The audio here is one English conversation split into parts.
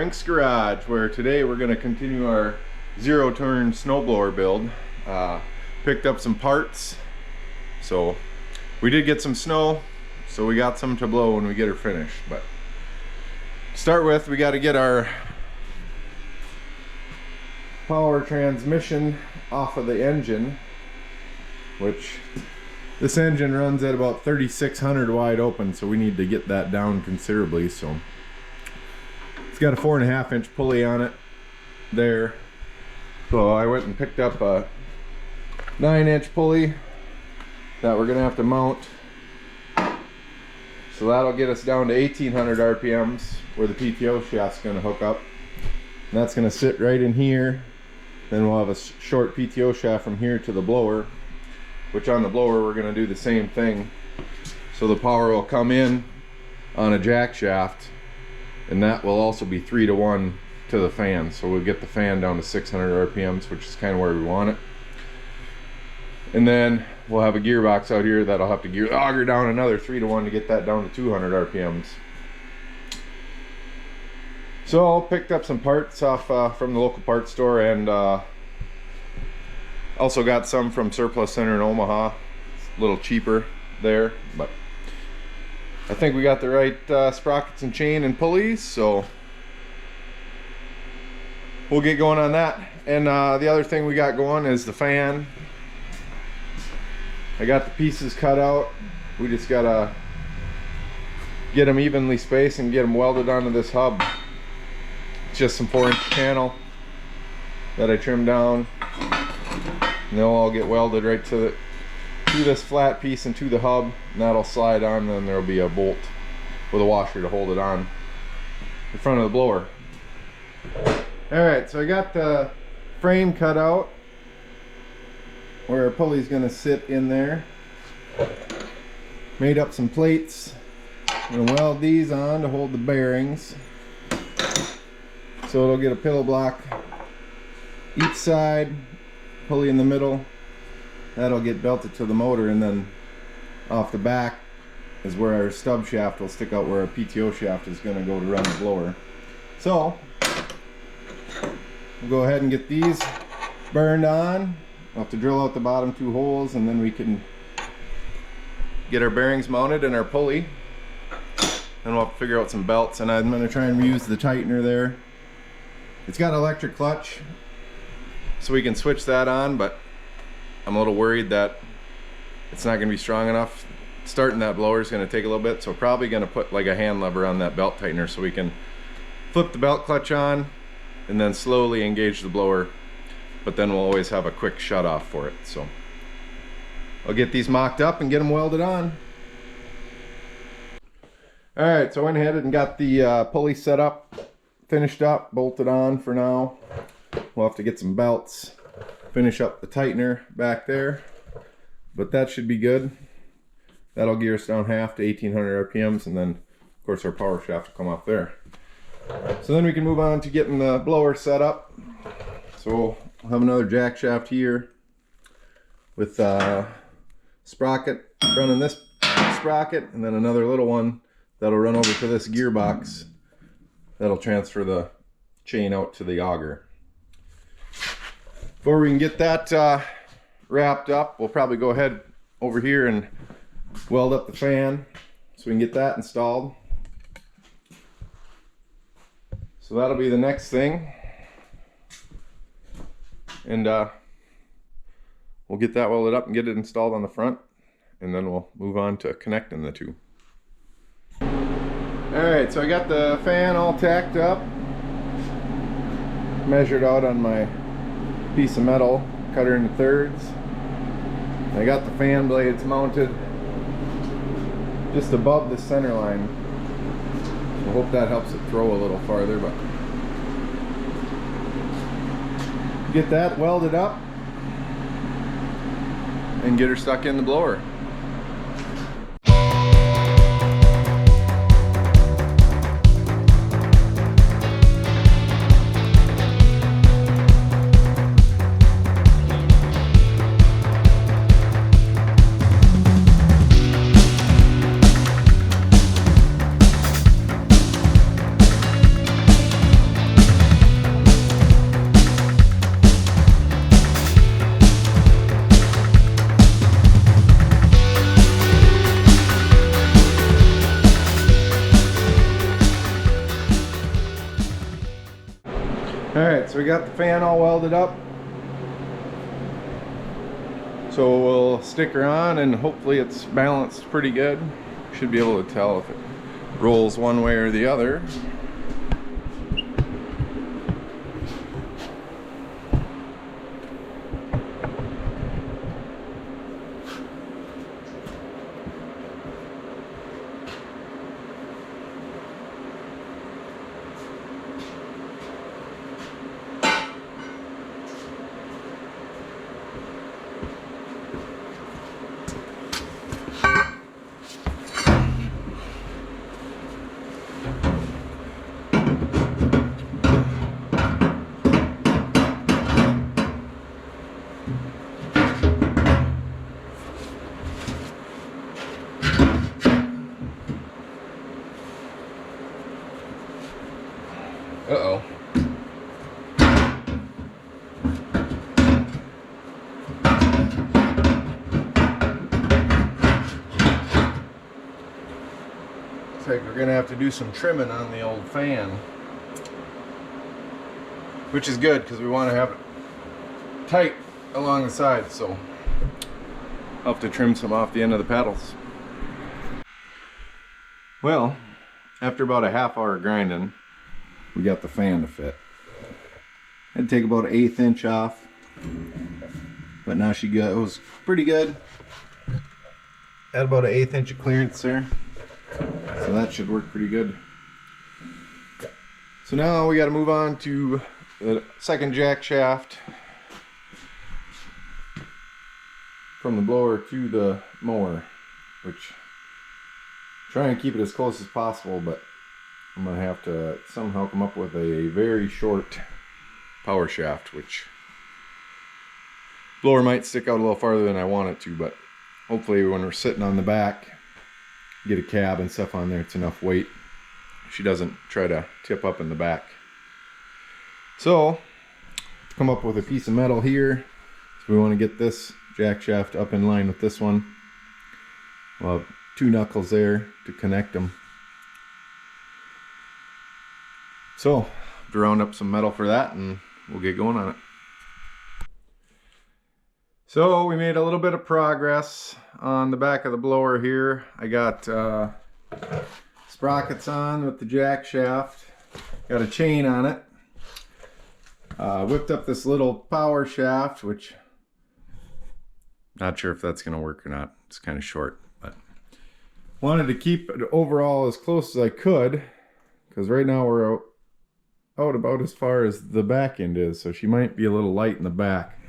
Frank's Garage, where today we're going to continue our zero-turn snowblower build. Picked up some parts, so we did get some snow, so we got some to blow when we get her finished. But to start with, we got to get our power transmission off of the engine, which this engine runs at about 3600 wide open, so we need to get that down considerably. So it's got a 4.5 inch pulley on it there, so I went and picked up a 9-inch pulley that we're gonna have to mount, so that'll get us down to 1800 RPMs where the PTO shaft's gonna hook up, and that's gonna sit right in here. Then we'll have a short PTO shaft from here to the blower, which on the blower we're going to do the same thing. So the power will come in on a jack shaft, and that will also be 3-to-1 to the fan. So we'll get the fan down to 600 RPMs, which is kind of where we want it. And then we'll have a gearbox out here that'll have to gear the auger down another 3-to-1 to get that down to 200 RPMs. So I picked up some parts off from the local parts store, and also got some from Surplus Center in Omaha. It's a little cheaper there, but I think we got the right sprockets and chain and pulleys, so we'll get going on that. And the other thing we got going is the fan. I got the pieces cut out. We just gotta get them evenly spaced and get them welded onto this hub. It's just some 4-inch channel that I trimmed down, and they'll all get welded right to this flat piece and to the hub, and that'll slide on. And then there'll be a bolt with a washer to hold it on in front of the blower. Alright, so I got the frame cut out where our pulley's going to sit in there. Made up some plates. I'm going to weld these on to hold the bearings, so it'll get a pillow block each side, pulley in the middle. That'll get belted to the motor, and then off the back is where our stub shaft will stick out, where our PTO shaft is going to go to run the blower. So we'll go ahead and get these burned on. We'll have to drill out the bottom 2 holes, and then we can get our bearings mounted and our pulley. Then we'll have to figure out some belts, and I'm going to try and reuse the tightener there. It's got an electric clutch, so we can switch that on, but I'm a little worried that it's not going to be strong enough. Starting that blower is going to take a little bit, so probably going to put like a hand lever on that belt tightener so we can flip the belt clutch on and then slowly engage the blower, but then we'll always have a quick shut off for it. So I'll get these mocked up and get them welded on. Alright, so I went ahead and got the pulley set up, finished up, bolted on for now. We'll have to get some belts, finish up the tightener back there, but that should be good. That'll gear us down half to 1800 RPMs, and then of course our power shaft will come off there. So then we can move on to getting the blower set up. So we'll have another jack shaft here with sprocket running this sprocket, and then another little one that'll run over to this gearbox that'll transfer the chain out to the auger. Before we can get that wrapped up, we'll probably go ahead over here and weld up the fan so we can get that installed. So that'll be the next thing, and we'll get that welded up and get it installed on the front, and then we'll move on to connecting the two. Alright, so I got the fan all tacked up, measured out on my piece of metal, cut her into thirds. I got the fan blades mounted just above the center line. I hope that helps it throw a little farther, but get that welded up and get her stuck in the blower. so we got the fan all welded up. So we'll stick her on and hopefully it's balanced pretty good. Should be able to tell if it rolls one way or the other. Uh-oh. Looks like we're gonna have to do some trimming on the old fan, which is good because we want to have it tight along the sides, so I'll have to trim some off the end of the paddles. Well, after about a half-hour grinding, we got the fan to fit. I'd take about 1/8 inch off, but now she goes pretty good. Had about 1/8 inch of clearance there, so that should work pretty good. So now we got to move on to the second jack shaft from the blower to the mower, which try and keep it as close as possible, but I'm gonna have to somehow come up with a very short power shaft, which blower might stick out a little farther than I want it to, but hopefully when we're sitting on the back, get a cab and stuff on there, it's enough weight. She doesn't try to tip up in the back. So, come up with a piece of metal here. So we want to get this jack shaft up in line with this one. We'll have 2 knuckles there to connect them. So, to round up some metal for that and we'll get going on it. So we made a little bit of progress on the back of the blower here. I got sprockets on with the jack shaft. Got a chain on it. Whipped up this little power shaft, which not sure if that's going to work or not. It's kind of short, but wanted to keep it overall as close as I could, because right now we're out about as far as the back end is, so she might be a little light in the back,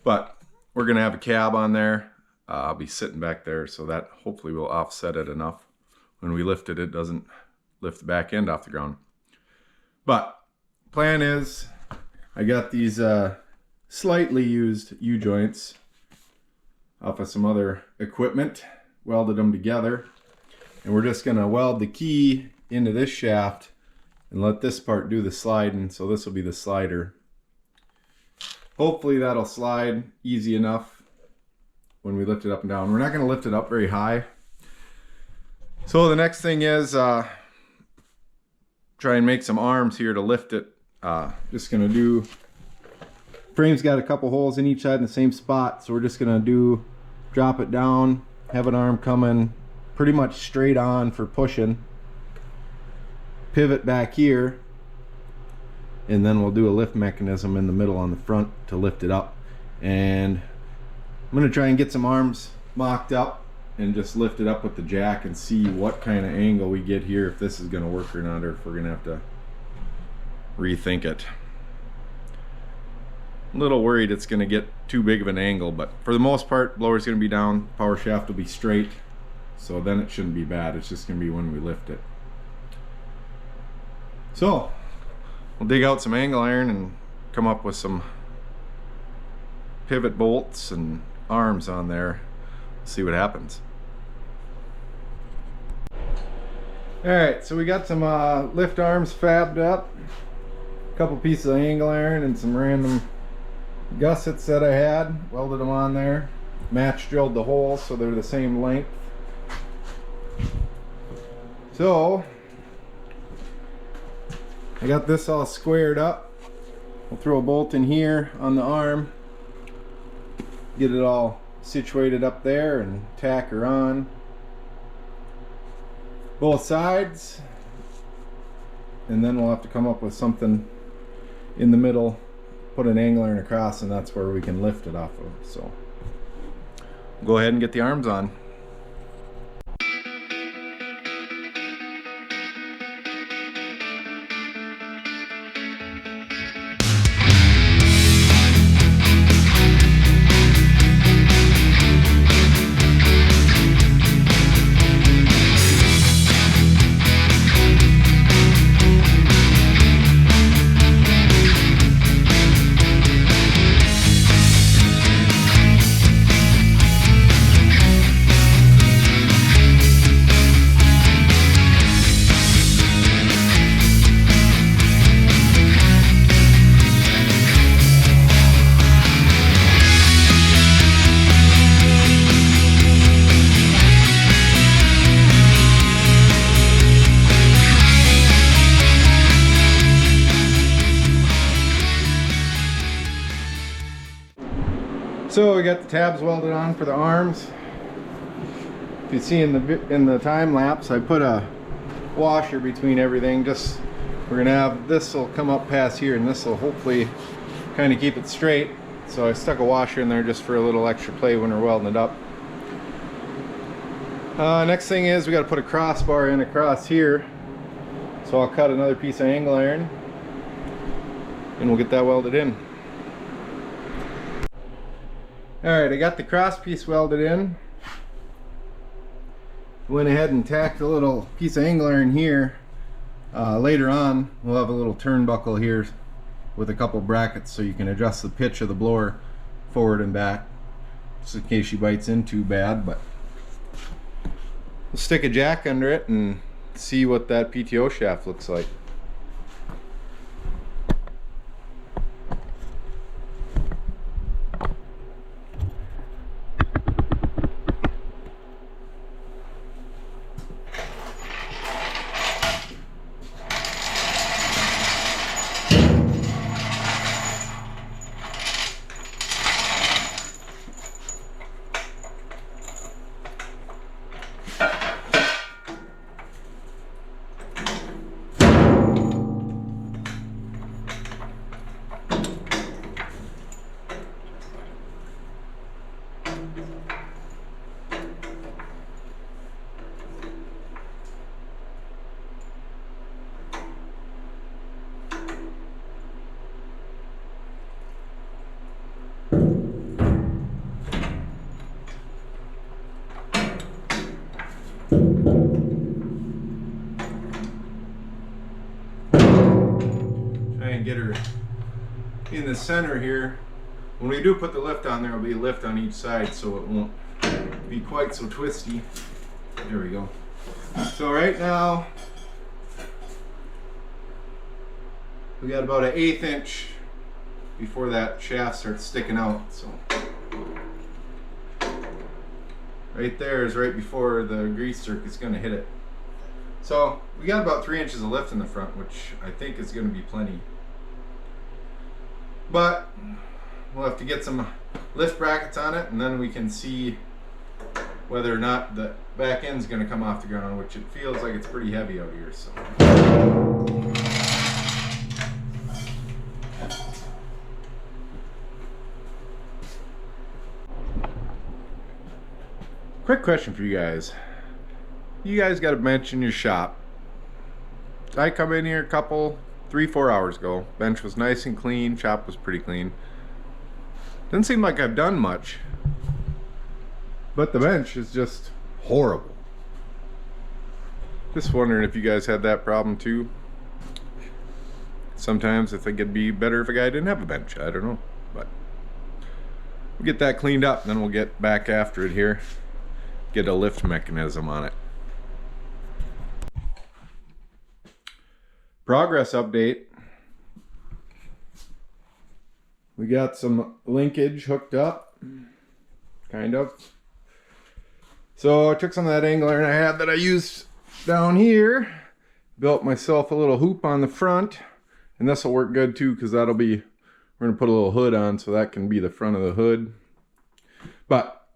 but we're gonna have a cab on there. I'll be sitting back there, so that hopefully will offset it enough. When we lift it, it doesn't lift the back end off the ground. But plan is, I got these slightly used U-joints off of some other equipment, welded them together, and we're just gonna weld the key into this shaft and let this part do the sliding. So this will be the slider. Hopefully that'll slide easy enough when we lift it up and down. We're not going to lift it up very high. So the next thing is try and make some arms here to lift it. Just going to do, frame's got a couple holes in each side in the same spot, so we're just going to drop it down, have an arm coming pretty much straight on for pushing, pivot back here, and then we'll do a lift mechanism in the middle on the front to lift it up. And I'm going to try and get some arms mocked up and just lift it up with the jack and see what kind of angle we get here, if this is going to work or not, or if we're going to have to rethink it. A little worried it's going to get too big of an angle, but for the most part, blower's going to be down, power shaft will be straight, so then it shouldn't be bad. It's just going to be when we lift it. So we'll dig out some angle iron and come up with some pivot bolts and arms on there. See what happens. Alright, so we got some lift arms fabbed up, a couple pieces of angle iron and some random gussets that I had, welded them on there, match drilled the holes so they're the same length. So I got this all squared up. We'll throw a bolt in here on the arm, get it all situated up there, and tack her on both sides, and then we'll have to come up with something in the middle, put an angler and across, and that's where we can lift it off of. So go ahead and get the arms on. So we got the tabs welded on for the arms. If you see in the time lapse, I put a washer between everything. Just we're gonna have this will come up past here, and this will hopefully kind of keep it straight. So I stuck a washer in there just for a little extra play when we're welding it up. Next thing is we got to put a crossbar in across here. So I'll cut another piece of angle iron, and we'll get that welded in. Alright, I got the cross piece welded in. Went ahead and tacked a little piece of angle iron here. Later on, we'll have a little turnbuckle here with a couple brackets so you can adjust the pitch of the blower forward and back, just in case she bites in too bad. But we'll stick a jack under it and see what that PTO shaft looks like. Try and get her in the center here. When we do put the lift on, there will be a lift on each side, so it won't be quite so twisty. There we go. So right now we got about an 1/8 inch before that shaft starts sticking out. So right there is right before the grease zerk is going to hit it. So we got about 3 inches of lift in the front, which I think is going to be plenty. But we'll have to get some lift brackets on it, and then we can see whether or not the back end's going to come off the ground, which it feels like it's pretty heavy out here. So quick question for you guys. You guys got a bench in your shop. I come in here a couple, 3-4 hours ago. Bench was nice and clean, shop was pretty clean. Doesn't seem like I've done much, but the bench is just horrible. Just wondering if you guys had that problem too. Sometimes I think it'd be better if a guy didn't have a bench. I don't know, but we'll get that cleaned up, and then we'll get back after it here. Get a lift mechanism on it. Progress update. We got some linkage hooked up, kind of. So I took some of that angle iron I had that I used down here, built myself a little hoop on the front, and this will work good too, because that'll be We're gonna put a little hood on so that can be the front of the hood. But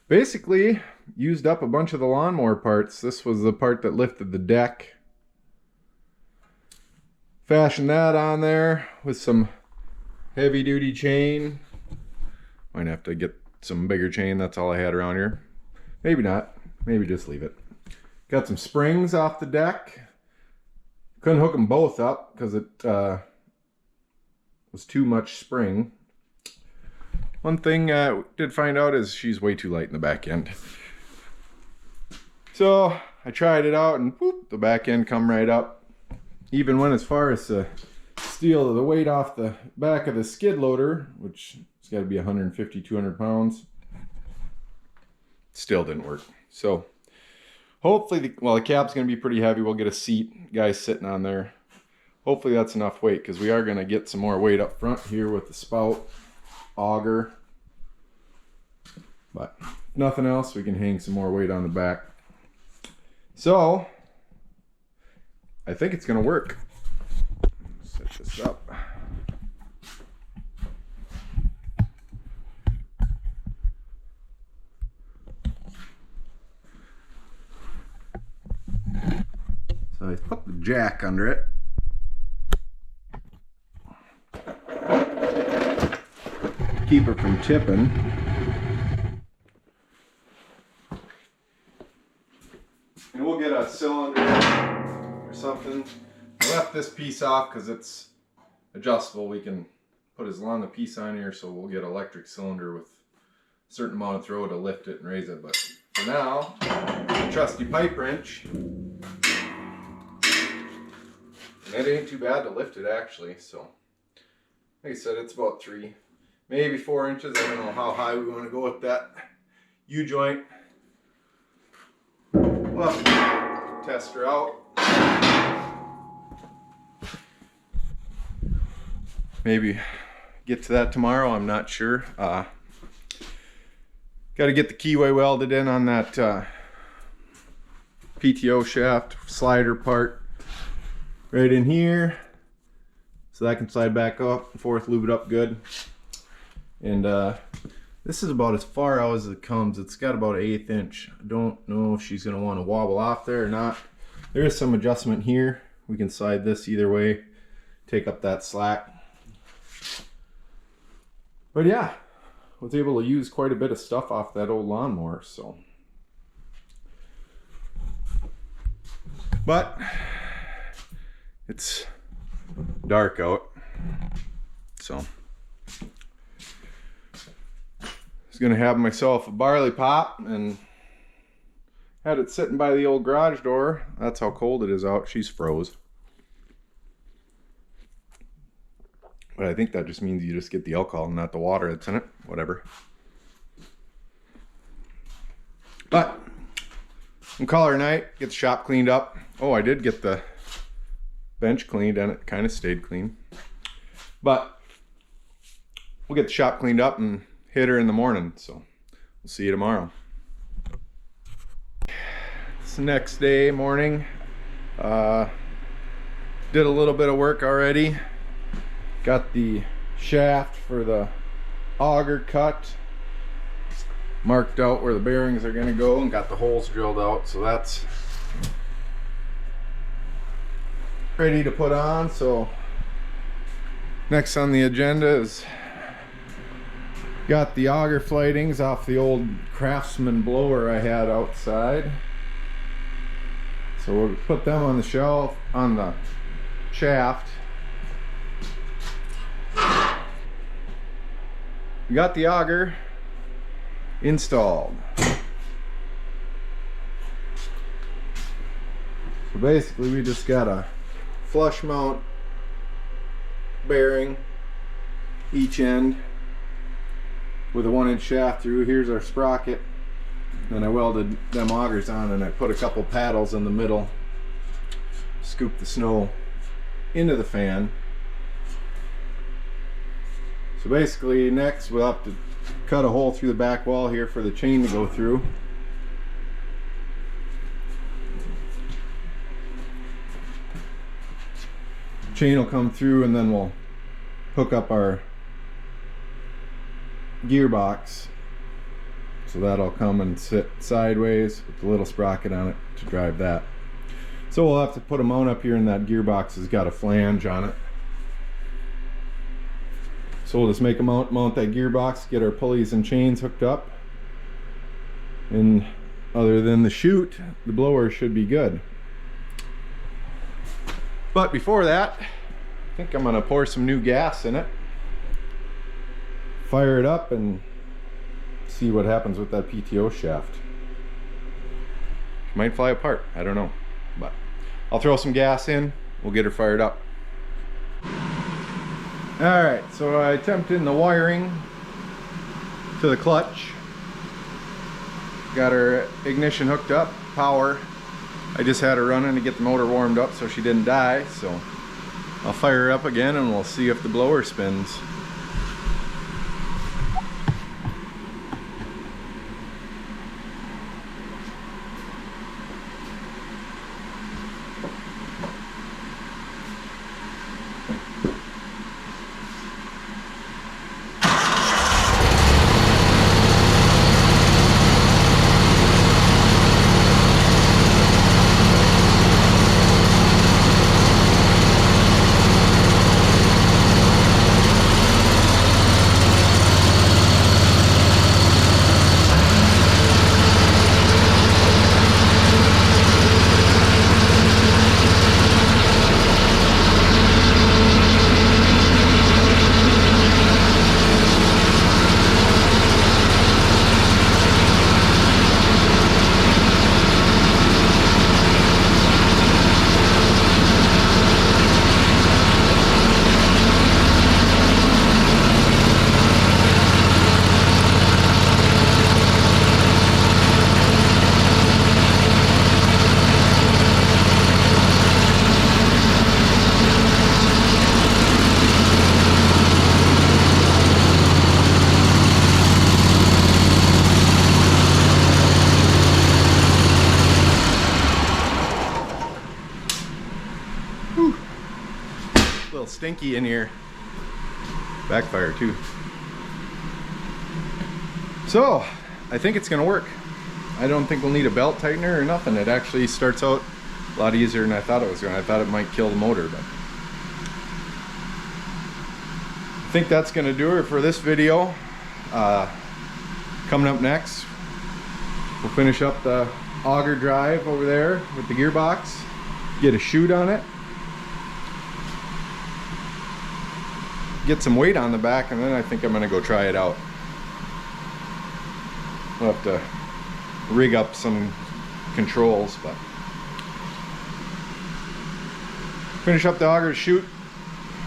basically used up a bunch of the lawnmower parts. This was the part that lifted the deck. Fashioned that on there with some heavy duty chain. Might have to get some bigger chain. That's all I had around here. Maybe not. Maybe just leave it. Got some springs off the deck. Couldn't hook them both up because it was too much spring. One thing I did find out is she's way too light in the back end. So I tried it out and whoop, the back end come right up. Even went as far as to steal the weight off the back of the skid loader, which has got to be 150, 200 pounds. Still didn't work. So hopefully, the cab's going to be pretty heavy. We'll get a seat, guys sitting on there. Hopefully that's enough weight, because we are going to get some more weight up front here with the spout, auger. But if nothing else, we can hang some more weight on the back. So I think it's going to work. Set this up. So I put the jack under it. Keep her from tipping. And we'll get a cylinder or something. I left this piece off because it's adjustable. We can put as long a piece on here, so we'll get an electric cylinder with a certain amount of throw to lift it and raise it. But for now, a trusty pipe wrench. And it ain't too bad to lift it actually. So like I said, it's about 3, maybe 4 inches. I don't know how high we want to go with that U-joint. We'll have to test her out. Maybe get to that tomorrow, I'm not sure. Got to get the keyway welded in on that PTO shaft slider part right in here, so that can slide back up and forth, lube it up good. And this is about as far out as it comes. It's got about an 1/8 inch. I don't know if she's going to want to wobble off there or not. There is some adjustment here. We can slide this either way, take up that slack. But yeah, I was able to use quite a bit of stuff off that old lawnmower. So, but it's dark out, so I was gonna have myself a barley pop and had it sitting by the old garage door. That's how cold it is out. She's froze. But I think that just means you just get the alcohol and not the water that's in it. Whatever. But we'll call her a night, get the shop cleaned up. Oh, I did get the bench cleaned and it kind of stayed clean. But we'll get the shop cleaned up and hit her in the morning. So we'll see you tomorrow. It's the next day, morning. Did a little bit of work already. Got the shaft for the auger cut, marked out where the bearings are going to go, and got the holes drilled out, so that's ready to put on. So next on the agenda is got the auger flightings off the old Craftsman blower I had outside, so we'll put them on the shelf, on the shaft. We got the auger installed. So basically we just got a flush mount bearing each end with a 1-inch shaft through. Here's our sprocket. Then I welded them augers on and I put a couple paddles in the middle, scoop the snow into the fan. So basically next we'll have to cut a hole through the back wall here for the chain to go through. Chain will come through and then we'll hook up our gearbox, so that'll come and sit sideways with a little sprocket on it to drive that. So we'll have to put a mount up here, and that gearbox has got a flange on it. So we'll just make a mount that gearbox, get our pulleys and chains hooked up, and other than the chute, the blower should be good. But before that, I think I'm gonna pour some new gas in it, fire it up, and see what happens with that PTO shaft. Might fly apart, I don't know, but I'll throw some gas in, we'll get her fired up. Alright, so I attempted the wiring to the clutch. Got her ignition hooked up, power. I just had her running to get the motor warmed up so she didn't die, so I'll fire her up again and we'll see if the blower spins. Stinky in here. Backfire too. So I think it's gonna work. I don't think we'll need a belt tightener or nothing. It actually starts out a lot easier than I thought it was gonna. I thought it might kill the motor, but I think that's gonna do it for this video. Coming up next, we'll finish up the auger drive over there with the gearbox, get a chute on it, get some weight on the back, and then I think I'm gonna go try it out. We'll have to rig up some controls, but finish up the auger chute.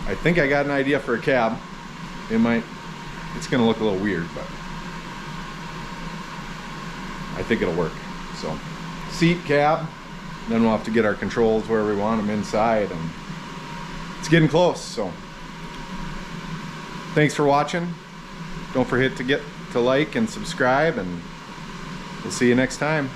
I think I got an idea for a cab. It's gonna look a little weird, but I think it'll work. So seat, cab, then we'll have to get our controls where we want them inside, and it's getting close. So thanks for watching. Don't forget to like and subscribe, and we'll see you next time.